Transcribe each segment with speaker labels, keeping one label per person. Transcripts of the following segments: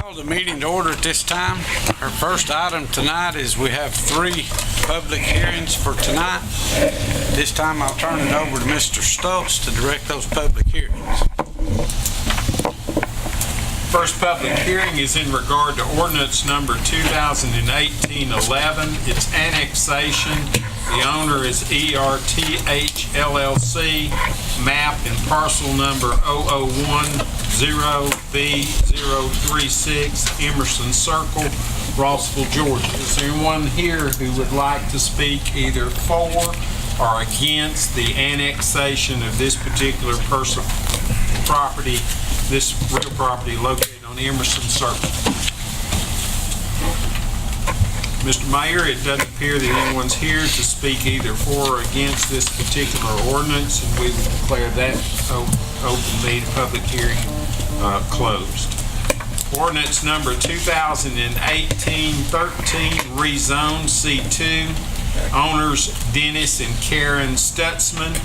Speaker 1: Call the meeting to order at this time. Our first item tonight is we have 3 public hearings for tonight. This time I'll turn it over to Mr. Stoltz to direct those public hearings.
Speaker 2: First public hearing is in regard to ordinance number 2018-11. It's annexation. The owner is ERTH LLC, map and parcel number 0010B036, Emerson Circle, Rossville, Georgia. Is there anyone here who would like to speak either for or against the annexation of this particular property, this real property located on Emerson Circle? Mr. Mayor, it doesn't appear that anyone's here to speak either for or against this particular ordinance, and we will declare that open meeting, public hearing closed. Ordinance number 2018-13, rezone C2. Owners Dennis and Karen Stutzman.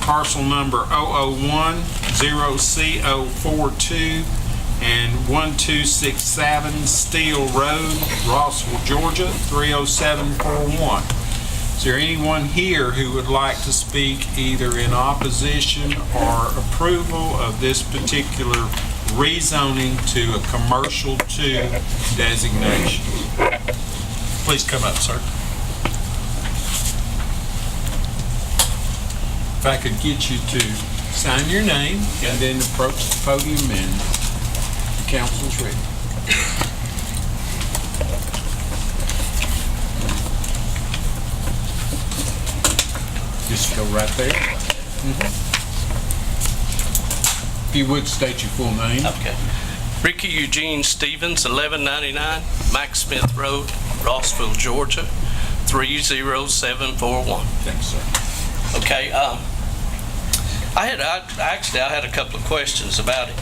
Speaker 2: Parcel number 001-0CO42 and 1267 Steel Road, Rossville, Georgia, 30741. Is there anyone here who would like to speak either in opposition or approval of this particular rezoning to a commercial 2 designation? Please come up, sir. If I could get you to sign your name and then approach the podium and the council's ready. Just go right there. If you would state your full name.
Speaker 3: Okay. Ricky Eugene Stevens, 1199 Max Smith Road, Rossville, Georgia, 30741.
Speaker 2: Thanks, sir.
Speaker 3: Okay. I had a couple of questions about it.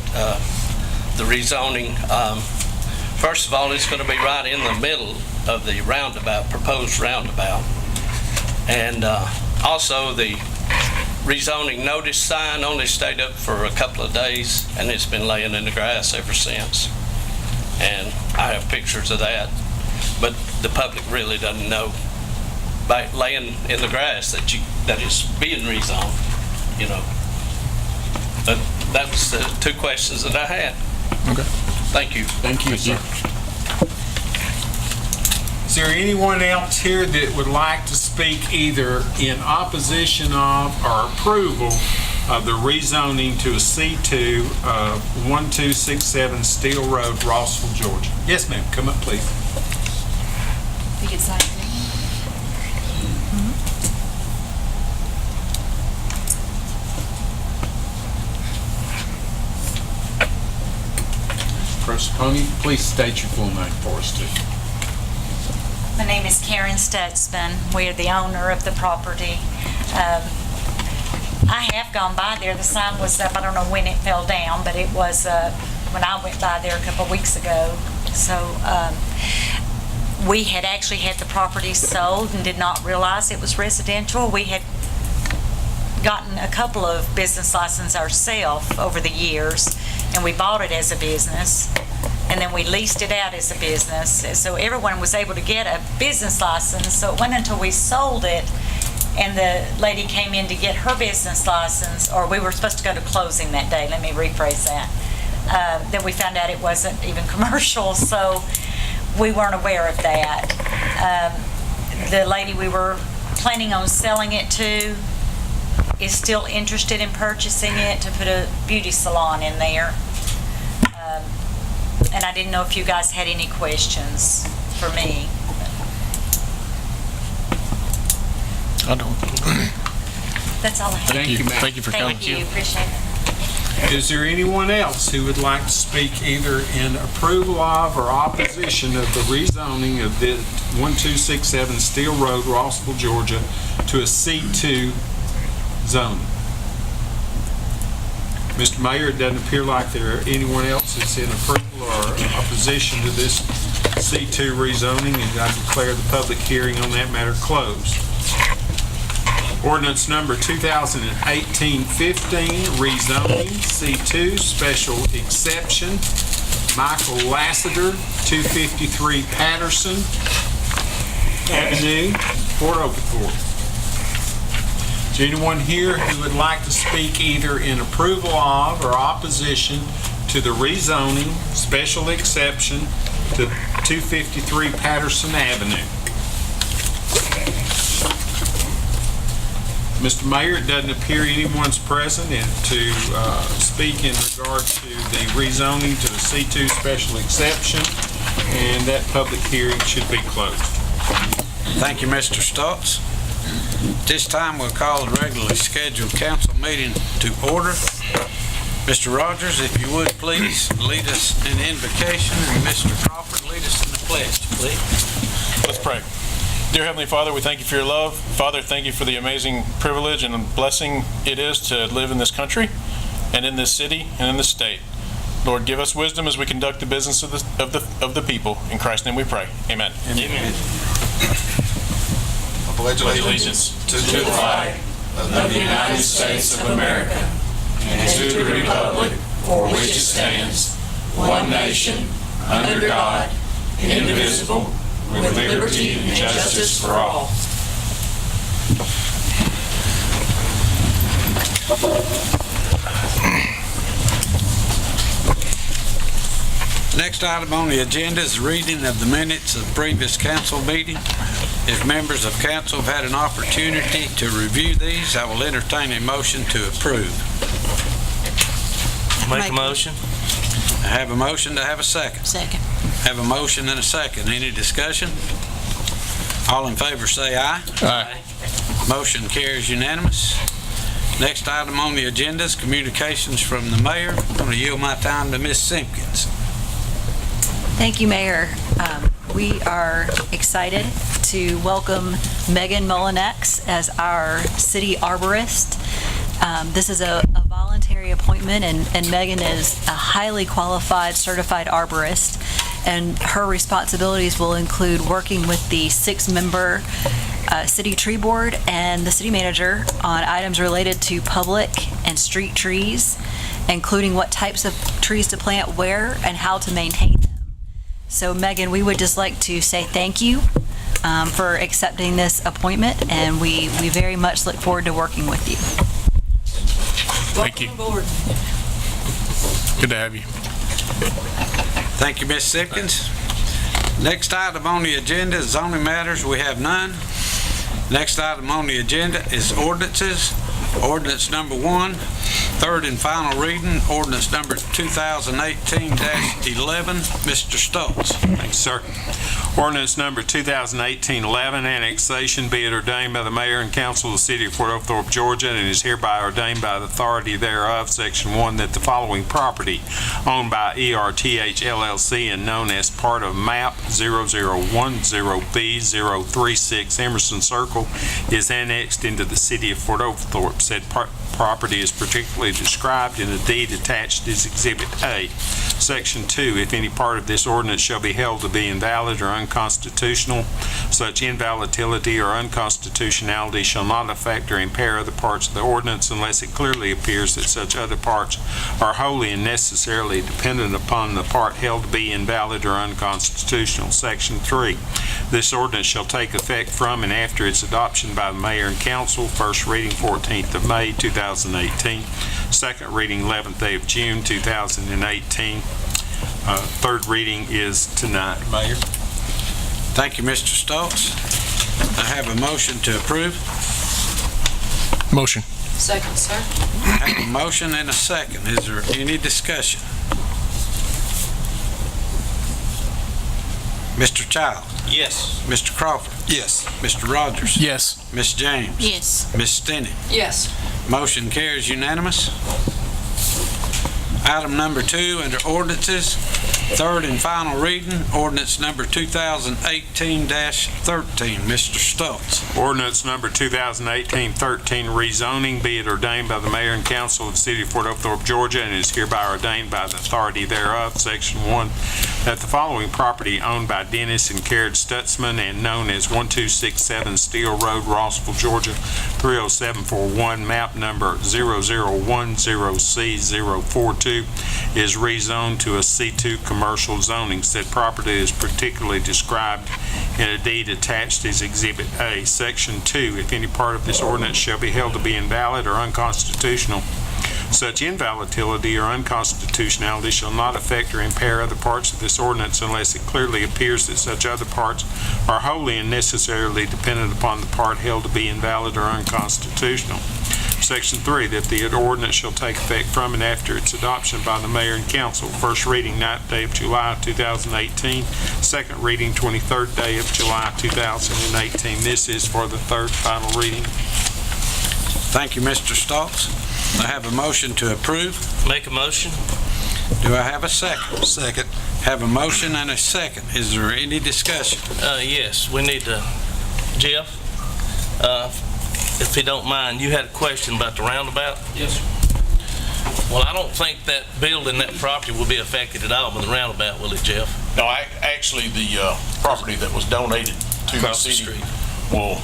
Speaker 3: The rezoning. First of all, it's going to be right in the middle of the roundabout, proposed roundabout, and also the rezoning notice sign only stayed up for a couple of days, and it's been laying in the grass ever since. And I have pictures of that, but the public really doesn't know by laying in the grass that it's being rezoned, you know. But that was the 2 questions that I had.
Speaker 2: Okay.
Speaker 3: Thank you.
Speaker 2: Thank you, sir. Is there anyone else here that would like to speak either in opposition of or approval of the rezoning to a C2 of 1267 Steel Road, Rossville, Georgia? Yes, ma'am. Come up, please.
Speaker 4: You can sign your name.
Speaker 2: Please state your full name for us, too.
Speaker 4: My name is Karen Stutzman. We are the owner of the property. I have gone by there. The sign was up. I don't know when it fell down, but it was when I went by there a couple of weeks ago. So we had actually had the property sold and did not realize it was residential. We had gotten a couple of business licenses ourselves over the years, and we bought it as a business, and then we leased it out as a business. So everyone was able to get a business license. So it wasn't until we sold it and the lady came in to get her business license, or we were supposed to go to closing that day, let me rephrase that, then we found out it wasn't even commercial, so we weren't aware of that. The lady we were planning on selling it to is still interested in purchasing it to put a beauty salon in there. And I didn't know if you guys had any questions for me.
Speaker 5: I don't.
Speaker 4: That's all I have.
Speaker 2: Thank you, ma'am.
Speaker 5: Thank you for coming.
Speaker 4: Thank you, appreciate it.
Speaker 2: Is there anyone else who would like to speak either in approval of or opposition of the rezoning of the 1267 Steel Road, Rossville, Georgia, to a C2 zone? Mr. Mayor, it doesn't appear like there are anyone else that's in approval or opposition to this C2 rezoning, and I declare the public hearing on that matter closed. Ordinance number 2018-15, rezoning, C2, special exception. Michael Lassiter, 253 Patterson Avenue, Port Oglethorpe. Is there anyone here who would like to speak either in approval of or opposition to the rezoning special exception to 253 Patterson Avenue? Mr. Mayor, it doesn't appear anyone's present to speak in regard to the rezoning to the C2 special exception, and that public hearing should be closed.
Speaker 1: Thank you, Mr. Stotts. This time we'll call the regularly scheduled council meeting to order. Mr. Rogers, if you would please lead us in the invocation, and Mr. Crawford lead us in the pledge, please.
Speaker 5: Let's pray. Dear Heavenly Father, we thank you for your love. Father, thank you for the amazing privilege and blessing it is to live in this country and in this city and in this state. Lord, give us wisdom as we conduct the business of the people. In Christ's name we pray. Amen.
Speaker 1: Amen.
Speaker 6: I pledge allegiance to the flag of the United States of America and to the republic for which it stands, one nation, under God, indivisible, with liberty and justice for all.
Speaker 1: Next item on the agenda is the reading of the minutes of the previous council meeting. If members of council have had an opportunity to review these, I will entertain a motion to approve.
Speaker 7: Make a motion.
Speaker 1: I have a motion to have a second.
Speaker 8: Second.
Speaker 1: Have a motion and a second. Any discussion? All in favor say aye.
Speaker 5: Aye.
Speaker 1: Motion carries unanimous. Next item on the agenda is communications from the mayor. I'm going to yield my time to Ms. Simpkins.
Speaker 8: Thank you, Mayor. We are excited to welcome Megan Mullinex as our city arborist. This is a voluntary appointment, and Megan is a highly qualified, certified arborist, and her responsibilities will include working with the 6-member city tree board and the city manager on items related to public and street trees, including what types of trees to plant where and how to maintain them. So Megan, we would just like to say thank you for accepting this appointment, and we very much look forward to working with you.
Speaker 5: Thank you. Good to have you.
Speaker 1: Thank you, Ms. Simpkins. Next item on the agenda is zoning matters. We have none. Next item on the agenda is ordinances. Ordinance number 1, third and final reading, ordinance number 2018-11. Mr. Stoltz.
Speaker 2: Thanks, sir. Ordinance number 2018-11, annexation, be it ordained by the mayor and council of the city of Port Oglethorpe, Georgia, and is hereby ordained by the authority thereof, section 1, that the following property owned by ERTH LLC and known as part of MAP 0010B036 Emerson Circle is annexed into the city of Port Oglethorpe. Said property is particularly described in the deed attached as Exhibit A. Section 2, if any part of this ordinance shall be held to be invalid or unconstitutional, such invalidity or unconstitutionality shall not affect or impair other parts of the ordinance unless it clearly appears that such other parts are wholly and necessarily dependent upon the part held to be invalid or unconstitutional. Section 3, this ordinance shall take effect from and after its adoption by the mayor and council. First reading 14th of May 2018. Second reading 11th day of June 2018. Third reading is tonight, Mayor.
Speaker 1: Thank you, Mr. Stoltz. I have a motion to approve.
Speaker 5: Motion.
Speaker 8: Second, sir.
Speaker 1: I have a motion and a second. Is there any discussion? Mr. Child.
Speaker 7: Yes.
Speaker 1: Mr. Crawford.
Speaker 6: Yes.
Speaker 1: Mr. Rogers.
Speaker 5: Yes.
Speaker 1: Ms. James.
Speaker 8: Yes.
Speaker 1: Ms. Stinney.
Speaker 8: Yes.
Speaker 1: Motion carries unanimous. Item number 2 under ordinances, third and final reading, ordinance number 2018-13. Mr. Stoltz.
Speaker 2: Ordinance number 2018-13, rezoning, be it ordained by the mayor and council of the city of Port Oglethorpe, Georgia, and is hereby ordained by the authority thereof, section 1, that the following property owned by Dennis and Karen Stutzman and known as 1267 Steel Road, Rossville, Georgia, 30741, map number 0010C042, is rezoned to a C2 commercial zoning. Said property is particularly described in a deed attached as Exhibit A. Section 2, if any part of this ordinance shall be held to be invalid or unconstitutional, such invalidity or unconstitutionality shall not affect or impair other parts of this ordinance unless it clearly appears that such other parts are wholly and necessarily dependent upon the part held to be invalid or unconstitutional. Section 3, that the ordinance shall take effect from and after its adoption by the mayor and council. First reading, 9th day of July 2018. Second reading, 23rd day of July 2018. This is for the third final reading.
Speaker 1: Thank you, Mr. Stoltz. I have a motion to approve.
Speaker 3: Make a motion?
Speaker 1: Do I have a second?
Speaker 6: Second.
Speaker 1: Have a motion and a second. Is there any discussion?
Speaker 3: Yes, we need to, Jeff, if you don't mind, you had a question about the roundabout?
Speaker 7: Yes, sir.
Speaker 3: Well, I don't think that building, that property will be affected at all by the roundabout, will it, Jeff?
Speaker 5: No, actually, the property that was donated to the
Speaker 3: Across the
Speaker 5: city
Speaker 3: street.
Speaker 5: will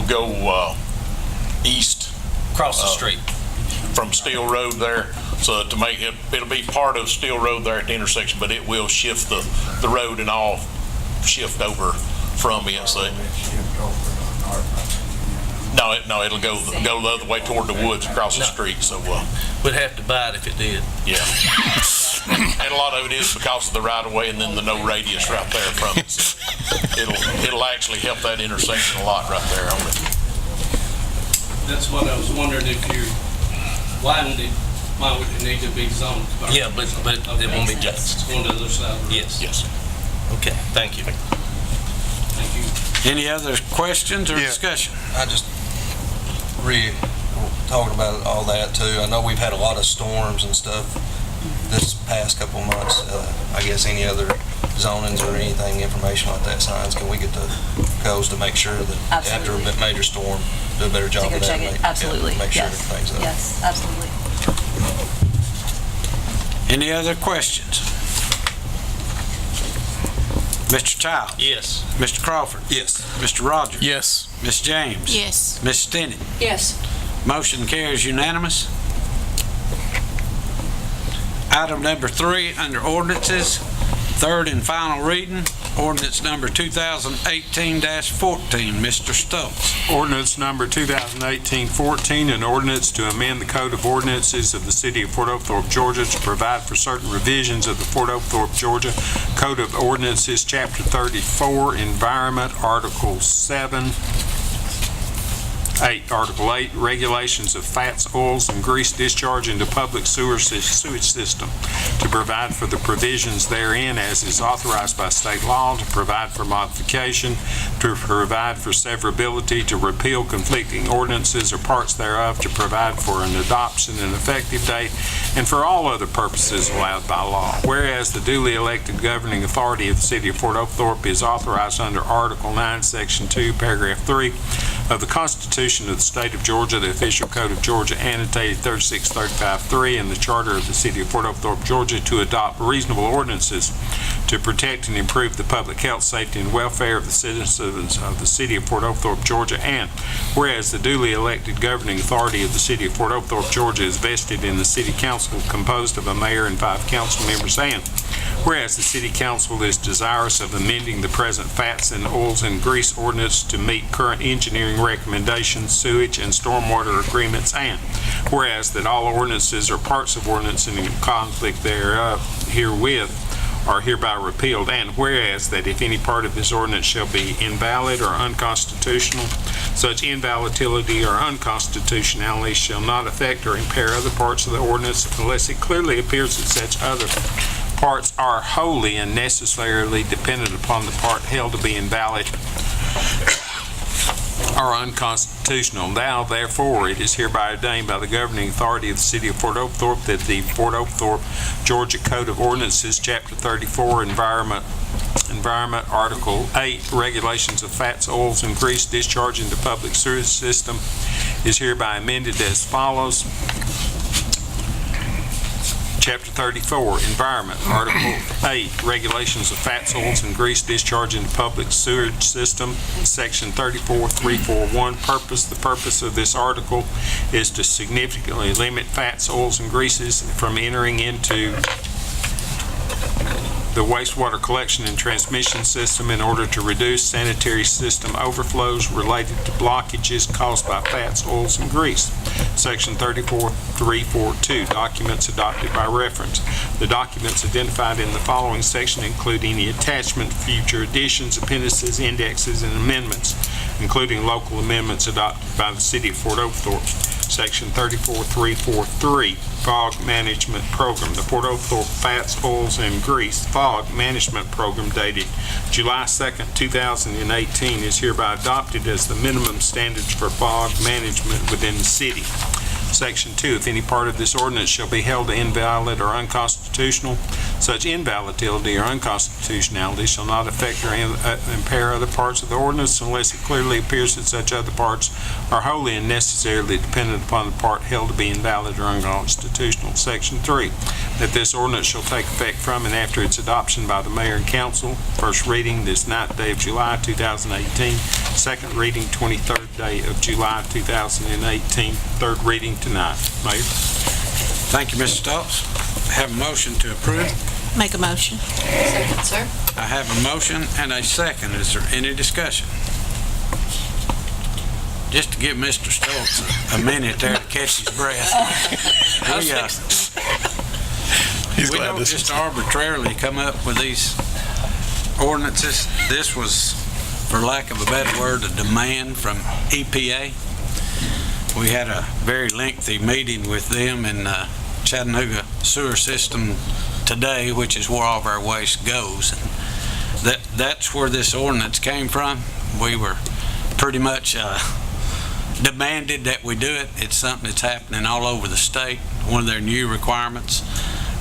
Speaker 5: go east
Speaker 3: Across the street.
Speaker 5: from Steel Road there. So to make it, it'll be part of Steel Road there at the intersection, but it will shift the road and all shift over from it. So it'll go the other way toward the woods across the street. So
Speaker 3: We'd have to buy it if it did.
Speaker 5: yeah. And a lot of it is because of the right of way and then the no radius right there from it. So it'll actually help that intersection a lot right there on it.
Speaker 7: That's what I was wondering, if you widened it, why would it need to be zoned?
Speaker 3: Yeah, but it won't be just.
Speaker 7: On the other side of the road.
Speaker 3: Yes.
Speaker 5: Yes.
Speaker 3: Okay, thank you.
Speaker 7: Thank you.
Speaker 1: Any other questions or discussion?
Speaker 9: I just talking about all that too. I know we've had a lot of storms and stuff this past couple of months. I guess any other zonings or anything, information like that, signs, can we get the codes to make sure that after a major storm, do a better job
Speaker 8: To
Speaker 9: of
Speaker 8: go
Speaker 9: that?
Speaker 8: check it, absolutely.
Speaker 9: Make sure
Speaker 8: Yes.
Speaker 9: everything's up.
Speaker 8: Yes, absolutely.
Speaker 1: Any other questions? Mr. Child?
Speaker 3: Yes.
Speaker 1: Mr. Crawford?
Speaker 9: Yes.
Speaker 1: Mr. Rogers?
Speaker 5: Yes.
Speaker 1: Ms. James?
Speaker 10: Yes.
Speaker 1: Ms. Stinnett?
Speaker 10: Yes.
Speaker 1: Motion carries unanimous. Item number 3 under ordinances, third and final reading, ordinance number 2018-14. Mr. Stokes.
Speaker 2: Ordinance number 2018-14, an ordinance to amend the Code of Ordinances of the City of Fort Oglethorpe, Georgia to provide for certain revisions of the Fort Oglethorpe, Georgia Code of Ordinances, Chapter 34, Environment, Article 8, Article 8, Regulations of Fats, Oils, and Grease Discharge into Public Sewage System, to provide for the provisions therein as is authorized by state law, to provide for modification, to provide for severability, to repeal conflicting ordinances or parts thereof, to provide for an adoption and effective date, and for all other purposes allowed by law. Whereas the duly elected governing authority of the City of Fort Oglethorpe is authorized under Article 9, Section 2, Paragraph 3 of the Constitution of the State of Georgia, the Official Code of Georgia annotated 3635-3, and the Charter of the City of Fort Oglethorpe, Georgia, to adopt reasonable ordinances to protect and improve the public health, safety, and welfare of the citizens of the City of Fort Oglethorpe, Georgia. And whereas the duly elected governing authority of the City of Fort Oglethorpe, Georgia is vested in the City Council composed of a mayor and 5 council members, and whereas the City Council is desirous of amending the present fats and oils and grease ordinance to meet current engineering recommendations, sewage and stormwater agreements, and whereas that all ordinances or parts of ordinance in conflict thereof herewith are hereby repealed, and whereas that if any part of this ordinance shall be invalid or unconstitutional, such invalidity or unconstitutionality shall not affect or impair other parts of the ordinance unless it clearly appears that such other parts are wholly and necessarily dependent upon the part held to be invalid or unconstitutional. Now, therefore, it is hereby ordained by the governing authority of the City of Fort Oglethorpe that the Fort Oglethorpe, Georgia Code of Ordinances, Chapter 34, Environment, Article 8, Regulations of Fats, Oils, and Grease Discharge into Public Sewage System, is hereby amended as follows. Chapter 34, Environment, Article 8, Regulations of Fats, Oils, and Grease Discharge into Public Sewage System, Section 34341. The purpose of this article is to significantly limit fats, oils, and greases from entering into the wastewater collection and transmission system in order to reduce sanitary system overflows related to blockages caused by fats, oils, and grease. Section 34342, documents adopted by reference. The documents identified in the following section include any attachment, future additions, appendices, indexes, and amendments, including local amendments adopted by the City of Fort Oglethorpe. Section 34343, Fog Management Program. The Fort Oglethorpe Fats, Oils, and Grease Fog Management Program dated July 2nd, 2018 is hereby adopted as the minimum standards for fog management within the city. Section 2, if any part of this ordinance shall be held invalid or unconstitutional, such invalidity or unconstitutionality shall not affect or impair other parts of the ordinance unless it clearly appears that such other parts are wholly and necessarily dependent upon the part held to be invalid or unconstitutional. Section 3, that this ordinance shall take effect from and after its adoption by the mayor and council. First reading this 9th day of July 2018. Second reading 23rd day of July 2018. Third reading tonight. Mayor.
Speaker 1: Thank you, Mr. Stoltz. I have a motion to approve.
Speaker 10: Make a motion.
Speaker 6: Second, sir.
Speaker 1: I have a motion and a second. Is there any discussion? Just to give Mr. Stoltz a minute there to catch his breath. We don't just arbitrarily come up with these ordinances. This was, for lack of a better word, a demand from EPA. We had a very lengthy meeting with them in Chattanooga sewer system today, which is where all of our waste goes. And that's where this ordinance came from. We were pretty much demanded that we do it. It's something that's happening all over the state. One of their new requirements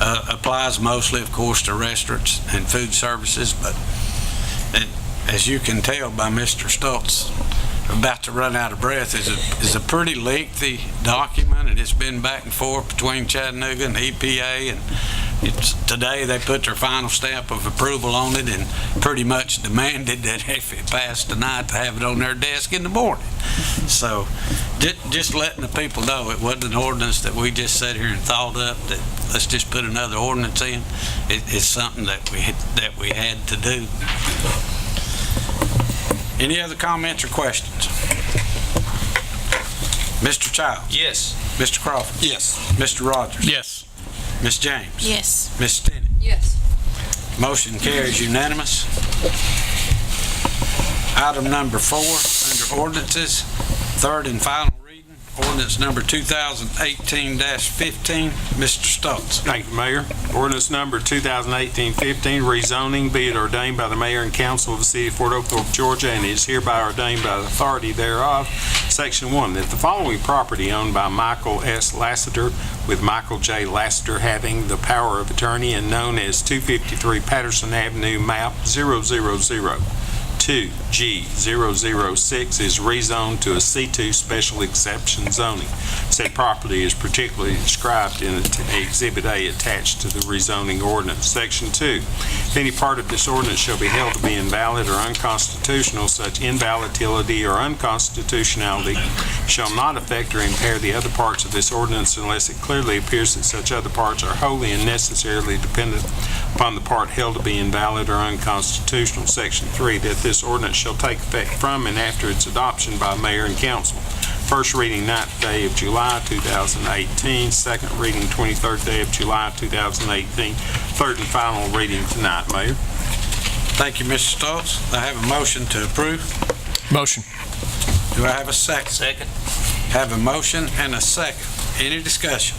Speaker 1: applies mostly, of course, to restaurants and food services, but as you can tell by Mr. Stoltz, about to run out of breath, is a pretty lengthy document, and it's been back and forth between Chattanooga and EPA, and today they put their final stamp of approval on it and pretty much demanded that if it passed tonight to have it on their desk in the morning. So just letting the people know it wasn't an ordinance that we just sat here and thought up that let's just put another ordinance in. It's something that we had to do. Any other comments or questions? Mr. Childs?
Speaker 3: Yes.
Speaker 1: Mr. Crawford?
Speaker 9: Yes.
Speaker 1: Mr. Rogers?
Speaker 5: Yes.
Speaker 1: Ms. James?
Speaker 10: Yes.
Speaker 1: Ms. Stinnett?
Speaker 6: Yes.
Speaker 1: Motion carries unanimous. Item number 4, under ordinances, third and final reading, ordinance number 2018-15. Mr. Stoltz.
Speaker 2: Thank you, Mayor. Ordinance number 2018-15, rezoning, be it ordained by the mayor and council of the city of Fort Oglethorpe, Georgia, and is hereby ordained by the authority thereof. Section 1, that the following property owned by Michael S. Lassiter, with Michael J. Lassiter having the power of attorney and known as 253 Patterson Avenue, map 002G006, is rezoned to a C2 special exception zoning. Said property is particularly described in Exhibit A attached to the rezoning ordinance. Section 2, if any part of this ordinance shall be held to be invalid or unconstitutional, such invalidity or unconstitutionality shall not affect or impair the other parts of this ordinance unless it clearly appears that such other parts are wholly and necessarily dependent upon the part held to be invalid or unconstitutional. Section 3, that this ordinance shall take effect from and after its adoption by mayor and council. First reading 9th day of July 2018, second reading 23rd day of July 2018, third and final reading tonight, Mayor.
Speaker 1: Thank you, Mr. Stoltz. I have a motion to approve.
Speaker 5: Motion.
Speaker 1: Do I have a second?
Speaker 3: Second.
Speaker 1: Have a motion and a second. Any discussion?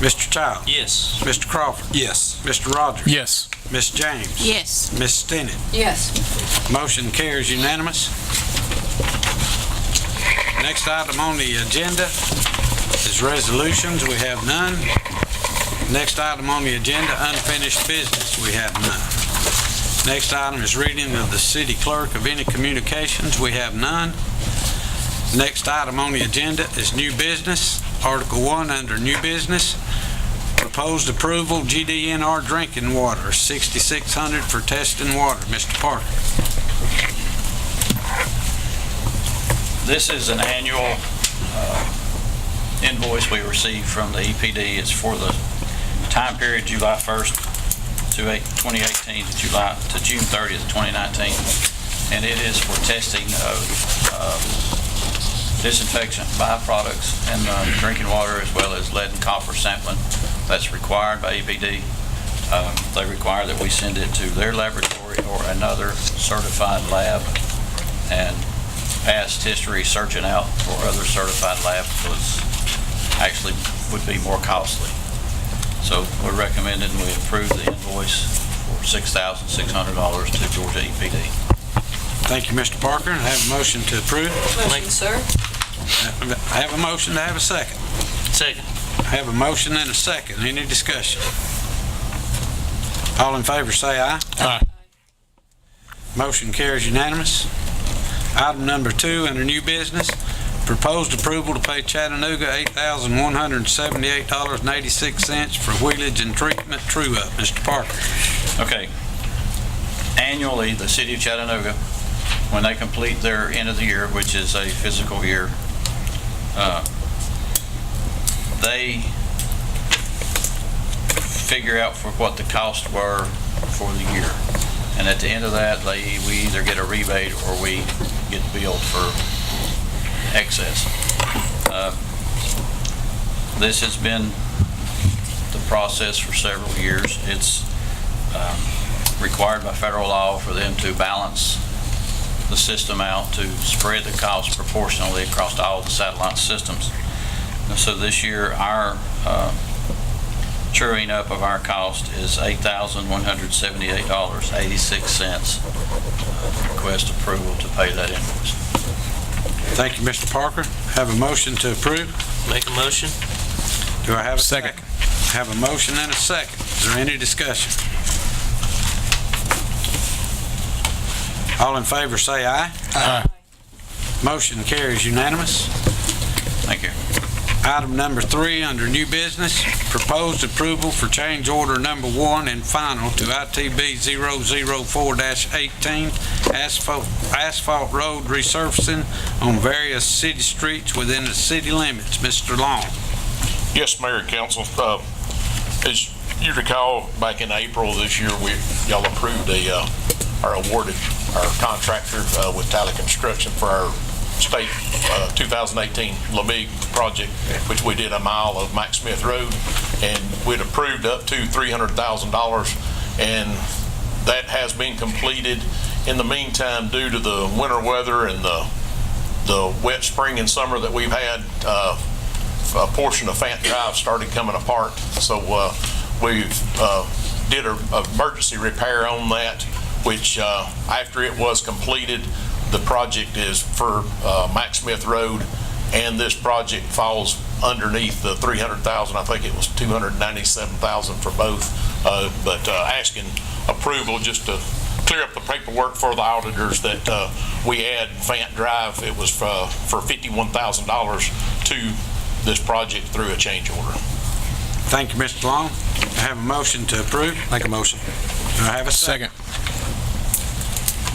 Speaker 1: Mr. Childs?
Speaker 3: Yes.
Speaker 1: Mr. Crawford?
Speaker 9: Yes.
Speaker 1: Mr. Rogers?
Speaker 5: Yes.
Speaker 1: Ms. James?
Speaker 10: Yes.
Speaker 1: Ms. Stinnett?
Speaker 6: Yes.
Speaker 1: Motion carries unanimous. Next item on the agenda is resolutions. We have none. Next item on the agenda, unfinished business. We have none. Next item is reading of the city clerk of any communications. We have none. Next item on the agenda is new business. Article 1 under new business. Proposed approval, GDNR drinking water, $6,600 for testing water. Mr. Parker.
Speaker 11: This is an annual invoice we receive from the EPD. It's for the
Speaker 10: time period July 1st to 2018 to June 30th, 2019. And it is for testing of disinfection byproducts in drinking water, as well as lead and copper sampling that's required by EPD. They require that we send it to their laboratory or another certified lab, and past history searching out for other certified labs actually would be more costly. So we're recommending we approve the invoice for $6,600 to Georgia EPD.
Speaker 1: Thank you, Mr. Parker. I have a motion to approve.
Speaker 11: Motion, sir.
Speaker 1: I have a motion to have a second.
Speaker 3: Second.
Speaker 1: I have a motion and a second. Any discussion? All in favor say aye.
Speaker 5: Aye.
Speaker 1: Motion carries unanimous. Item number 2 under new business, proposed approval to pay Chattanooga $8,178.86 for wheelage and treatment true-up. Mr. Parker.
Speaker 10: Okay. Annually, the city of Chattanooga, when they complete their end of the year, which is a fiscal year, they figure out for what the costs were for the year. And at the end of that, we either get a rebate or we get billed for excess. This has been the process for several years. It's required by federal law for them to balance the system out to spread the cost proportionally across all the satellite systems. And so this year, our truing up of our cost is $8,178.86. Request approval to pay that invoice.
Speaker 1: Thank you, Mr. Parker. Have a motion to approve.
Speaker 3: Make a motion.
Speaker 1: Do I have a second? Have a motion and a second. Is there any discussion? All in favor say aye.
Speaker 5: Aye.
Speaker 1: Motion carries unanimous.
Speaker 10: Thank you.
Speaker 1: Item number 3 under new business, proposed approval for change order number 1 and final to ITB 004-18 asphalt road resurfacing on various city streets within the city limits. Mr. Long.
Speaker 5: Yes, Mayor and Council. As you recall, back in April this year, y'all approved awarded our contractor with Tally Construction for our state 2018 LeBig project, which we did a mile of Mac Smith Road, and we'd approved up to $300,000, and that has been completed. In the meantime, due to the winter weather and the wet spring and summer that we've had, a portion of Fant Drive started coming apart, so we've did an emergency repair on that, which after it was completed, the project is for Mac Smith Road, and this project falls underneath the $300,000. I think it was $297,000 for both, but asking approval just to clear up the paperwork for the auditors that we add Fant Drive. It was for $51,000 to this project through a change order.
Speaker 1: Thank you, Mr. Long. I have a motion to approve.
Speaker 5: Make a motion.
Speaker 1: Do I have a second?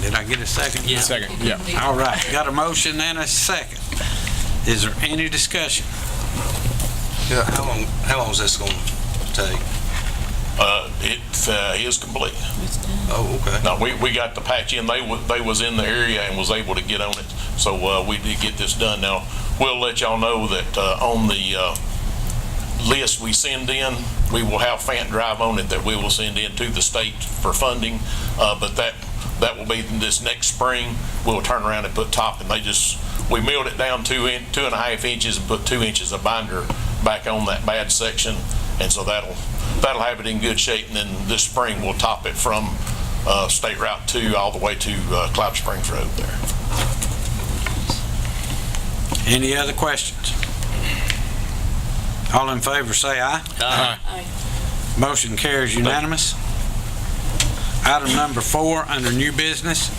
Speaker 1: Did I get a second?
Speaker 3: Yeah.
Speaker 5: Second, yeah.
Speaker 1: All right, got a motion and a second. Is there any discussion?
Speaker 9: Yeah, how long is this going to take?
Speaker 5: It is complete.
Speaker 9: Oh, okay.
Speaker 5: No, we got the patch in. They was in the area and was able to get on it. So we did get this done. Now, we'll let y'all know that on the list we send in, we will have Fant Drive on it that we will send in to the state for funding. But that will be this next spring. We'll turn around and put top, and we milled it down 2.5 inches and put 2 inches of binder back on that bad section. And so that'll have it in good shape, and then this spring we'll top it from State Route 2 all the way to Cloud Springs Road there.
Speaker 1: Any other questions? All in favor say aye.
Speaker 3: Aye.
Speaker 1: Motion carries unanimous. Item number 4 under new business,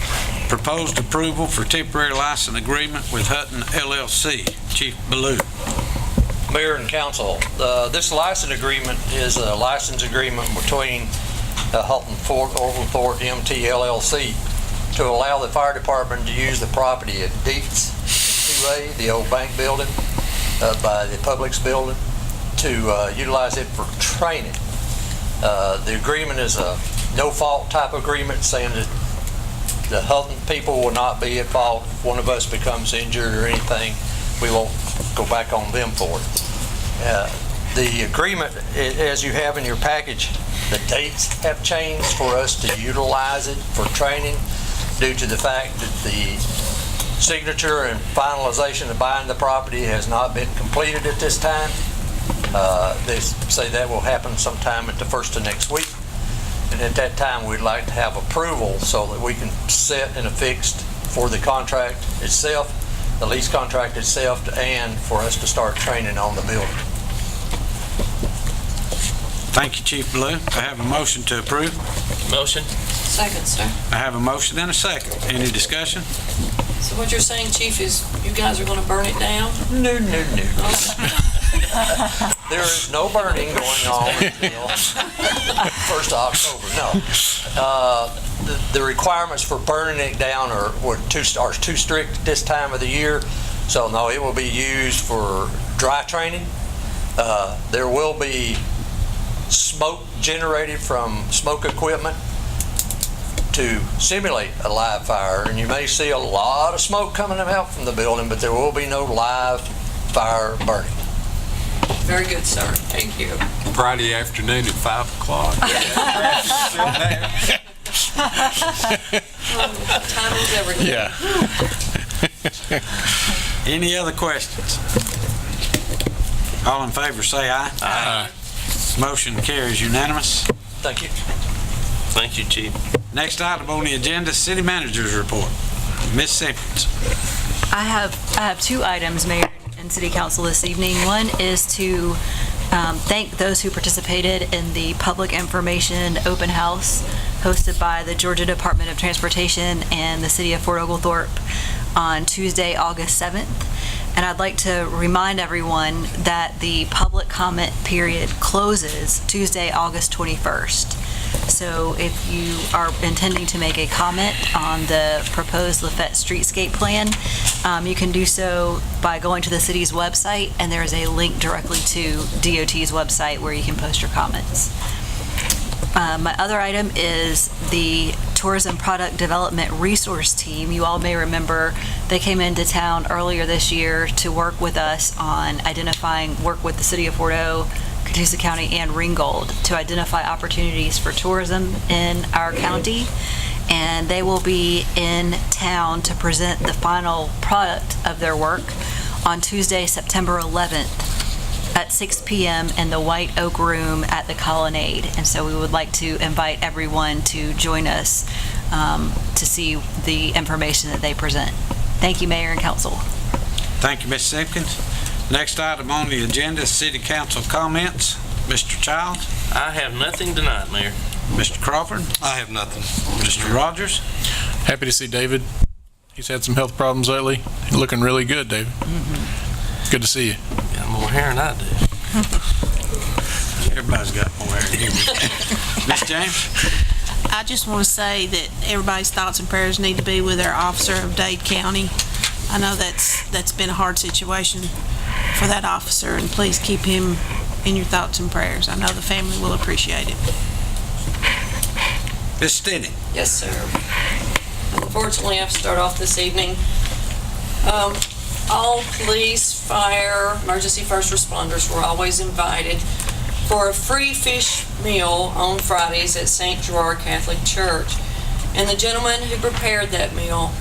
Speaker 1: proposed approval for temporary license agreement with Hutton LLC. Chief Ballou.
Speaker 12: Mayor and Council, this license agreement is a license agreement between Oglethorpe MT LLC to allow the fire department to use the property at Dietz 2A, the old bank building, by the Publix building, to utilize it for training. The agreement is a no-fault type agreement, saying that the Houghton people will not be at fault. If one of us becomes injured or anything, we won't go back on them for it. The agreement, as you have in your package, the dates have changed for us to utilize it for training due to the fact that the signature and finalization of buying the property has not been completed at this time. They say that will happen sometime at the first of next week. And at that time, we'd like to have approval so that we can set and affix for the contract itself, the lease contract itself, and for us to start training on the building.
Speaker 1: Thank you, Chief Blue. I have a motion to approve.
Speaker 11: Motion.
Speaker 13: Second, sir.
Speaker 1: I have a motion and a second. Any discussion?
Speaker 13: So what you're saying, Chief, is you guys are going to burn it down?
Speaker 12: No. There is no burning going on until 1st of October, no. The requirements for burning it down are too strict at this time of the year, so no, it will be used for dry training. There will be smoke generated from smoke equipment to simulate a live fire, and you may see a lot of smoke coming out from the building, but there will be no live fire burning.
Speaker 13: Very good, sir. Thank you.
Speaker 2: Friday afternoon at 5 o'clock.
Speaker 13: Time is everything.
Speaker 5: Yeah.
Speaker 1: Any other questions? All in favor say aye.
Speaker 11: Aye.
Speaker 1: Motion carries unanimous.
Speaker 12: Thank you.
Speaker 11: Thank you, Chief.
Speaker 1: Next item on the agenda, City Manager's Report. Ms. Simpkins.
Speaker 8: I have two items, Mayor and City Council, this evening. One is to thank those who participated in the public information open house hosted by the Georgia Department of Transportation and the City of Fort Oglethorpe on Tuesday, August 7th. And I'd like to remind everyone that the public comment period closes Tuesday, August 21st. So if you are intending to make a comment on the proposed Lafette Streetscape Plan, you can do so by going to the city's website, and there is a link directly to DOT's website where you can post your comments. My other item is the Tourism Product Development Resource Team. You all may remember they came into town earlier this year to work with us on work with the City of Fort O, Catoosa County, and Ringgold to identify opportunities for tourism in our county. And they will be in town to present the final product of their work on Tuesday, September 11th at 6 p.m. in the White Oak Room at the Colonnade. And so we would like to invite everyone to join us to see the information that they present. Thank you, Mayor and Council.
Speaker 1: Thank you, Ms. Simpkins. Next item on the agenda, City Council comments. Mr. Child.
Speaker 11: I have nothing tonight, Mayor.
Speaker 1: Mr. Crawford.
Speaker 9: I have nothing.
Speaker 1: Mr. Rogers.
Speaker 5: Happy to see David. He's had some health problems lately. He's looking really good, David. Good to see you.
Speaker 11: Got more hair than I do.
Speaker 1: Everybody's got more hair than you. Ms. James.
Speaker 14: I just want to say that everybody's thoughts and prayers need to be with our officer of Dade County. I know that's been a hard situation for that officer, and please keep him in your thoughts and prayers. I know the family will appreciate it.
Speaker 1: Ms. Stinney.
Speaker 13: Yes, sir. Unfortunately, I have to start off this evening. All police, fire, emergency first responders were always invited for a free fish meal on Fridays at St. Gerard Catholic Church. And the gentleman who prepared that meal,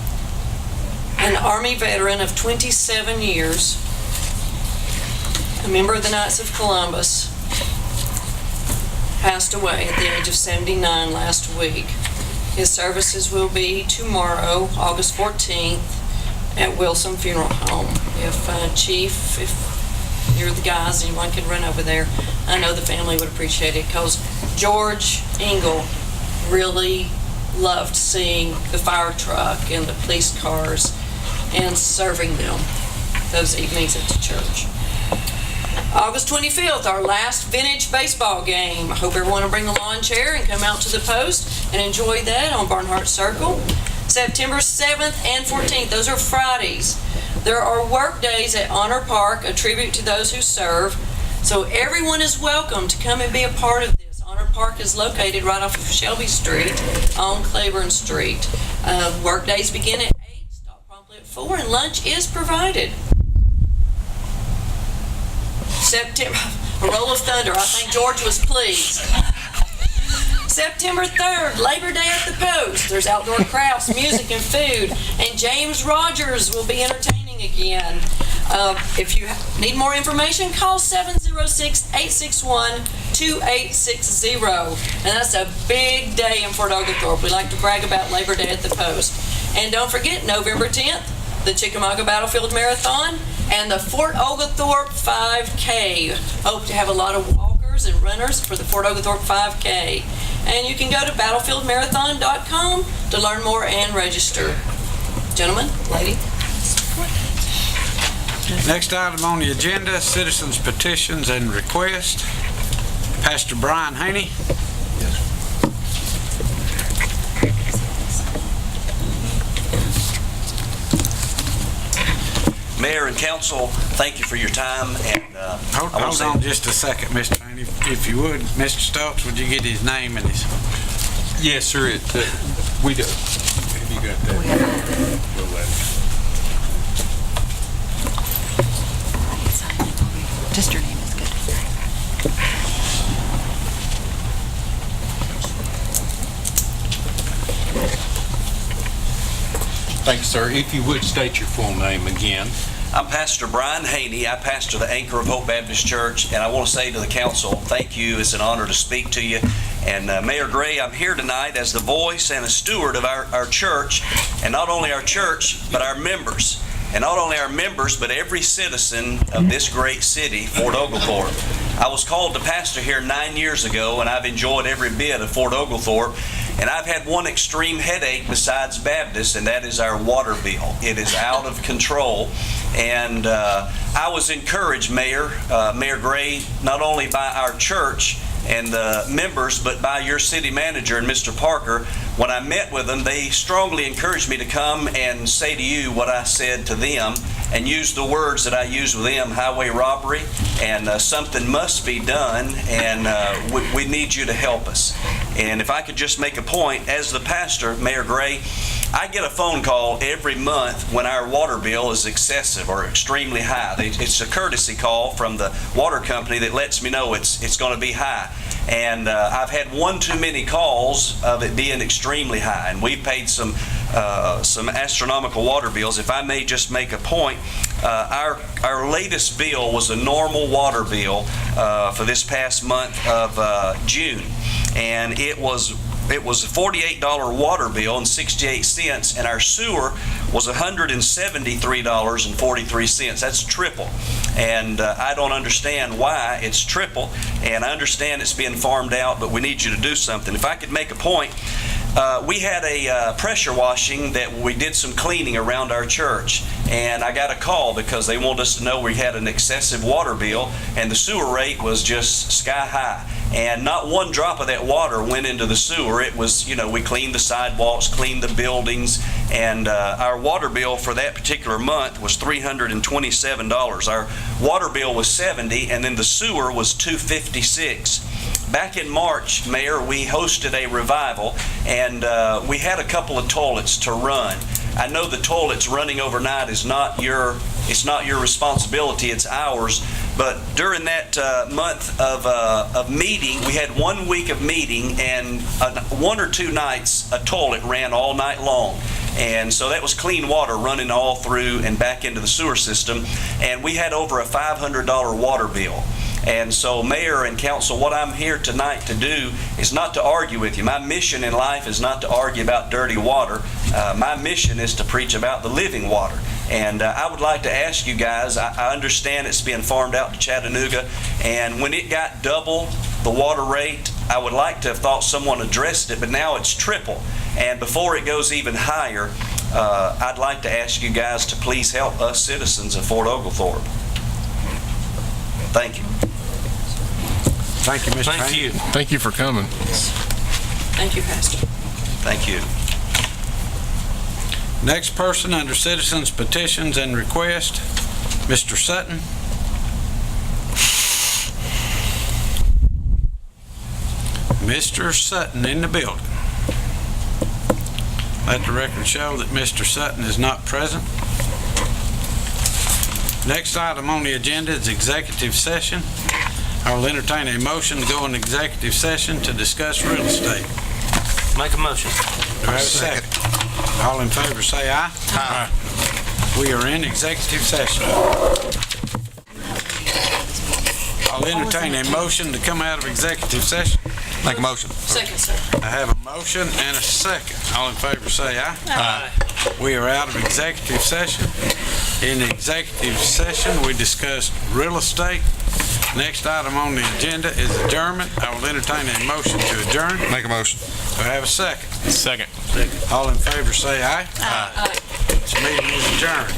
Speaker 13: an Army veteran of 27 years, a member of the Knights of Columbus, passed away at the age of 79 last week. His services will be tomorrow, August 14th, at Wilson Funeral Home. If Chief, if you're the guys, anyone can run over there, I know the family would appreciate it, because George Engel really loved seeing the fire truck and the police cars and serving them those evenings at the church. August 25th, our last vintage baseball game. I hope everyone will bring a lawn chair and come out to the post and enjoy that on Barnhart Circle. September 7th and 14th, those are Fridays. There are work days at Honor Park, a tribute to those who serve. So everyone is welcome to come and be a part of this. Honor Park is located right off of Shelby Street on Claiborne Street. Work days begin at 8, stop promptly at 4, and lunch is provided. September, a roll of thunder. I think George was pleased. September 3rd, Labor Day at the Post. There's outdoor crafts, music, and food. And James Rogers will be entertaining again. If you need more information, call 706-861-2860. And that's a big day in Fort Oglethorpe. We like to brag about Labor Day at the Post. And don't forget, November 10th, the Chickamauga Battlefield Marathon and the Fort Oglethorpe 5K. Hope to have a lot of walkers and runners for the Fort Oglethorpe 5K. And you can go to battlefieldmarathon.com to learn more and register. Gentlemen, lady.
Speaker 1: Next item on the agenda, citizens petitions and requests. Pastor Brian Haney.
Speaker 15: Mayor and council, thank you for your time. And
Speaker 1: Hold on just a second, Mr. Haney. If you would, Mr. Stokes, would you get his name and his...
Speaker 2: Yes, sir. We do. Have you got that? We'll let it.
Speaker 8: Just your name is good.
Speaker 2: Thank you, sir. If you would state your full name again.
Speaker 15: I'm Pastor Brian Haney. I pastor the Anchor of Hope Baptist Church, and I want to say to the council, thank you. It's an honor to speak to you. And Mayor Gray, I'm here tonight as the voice and a steward of our church, and not only our church, but our members. And not only our members, but every citizen of this great city, Fort Oglethorpe. I was called to pastor here 9 years ago, and I've enjoyed every bit of Fort Oglethorpe. And I've had one extreme headache besides Baptist, and that is our water bill. It is out of control. And I was encouraged, Mayor Gray, not only by our church and the members, but by your city manager and Mr. Parker. When I met with them, they strongly encouraged me to come and say to you what I said to them and use the words that I used with them, highway robbery, and something must be done, and we need you to help us. And if I could just make a point, as the pastor, Mayor Gray, I get a phone call every month when our water bill is excessive or extremely high. It's a courtesy call from the water company that lets me know it's going to be high. And I've had one too many calls of it being extremely high, and we've paid some astronomical water bills. If I may just make a point, our latest bill was a normal water bill for this past month of June, and it was a $48 water bill and 68 cents, and our sewer was $173.43. That's triple. And I don't understand why it's triple, and I understand it's being farmed out, but we need you to do something. If I could make a point, we had a pressure washing that we did some cleaning around our church, and I got a call because they wanted us to know we had an excessive water bill, and the sewer rate was just sky high. And not one drop of that water went into the sewer. It was, we cleaned the sidewalks, cleaned the buildings, and our water bill for that particular month was $327. Our water bill was $70, and then the sewer was $256. Back in March, Mayor, we hosted a revival, and we had a couple of toilets to run. I know the toilets running overnight is not your responsibility, it's ours. But during that month of meeting, we had 1 week of meeting, and 1 or 2 nights a toilet ran all night long. And so that was clean water running all through and back into the sewer system. And we had over a $500 water bill. And so, Mayor and Council, what I'm here tonight to do is not to argue with you. My mission in life is not to argue about dirty water. My mission is to preach about the living water. And I would like to ask you guys, I understand it's being farmed out to Chattanooga, and when it got double the water rate, I would like to have thought someone addressed it, but now it's triple. And before it goes even higher, I'd like to ask you guys to please help us citizens of Fort Oglethorpe. Thank you.
Speaker 1: Thank you, Mr.
Speaker 11: Thank you.
Speaker 5: Thank you for coming.
Speaker 13: Thank you, Pastor.
Speaker 15: Thank you.
Speaker 1: Next person under citizens petitions and requests, Mr. Sutton. Mr. Sutton in the building? Let the record show that Mr. Sutton is not present. Next item on the agenda is executive session. I will entertain a motion to go in executive session to discuss real estate.
Speaker 11: Make a motion.
Speaker 1: Do I have a second? All in favor say aye. Aye. We are in executive session. I'll entertain a motion to come out of executive session.
Speaker 9: Make a motion.
Speaker 13: Second, sir.
Speaker 1: I have a motion and a second. All in favor say aye.
Speaker 11: Aye.
Speaker 1: We are out of executive session. In executive session, we discussed real estate. Next item on the agenda is adjournment. I will entertain a motion to adjourn.
Speaker 9: Make a motion.
Speaker 1: Do I have a second?
Speaker 5: Second.
Speaker 1: All in favor say aye.
Speaker 13: Aye.
Speaker 1: This meeting is adjourned.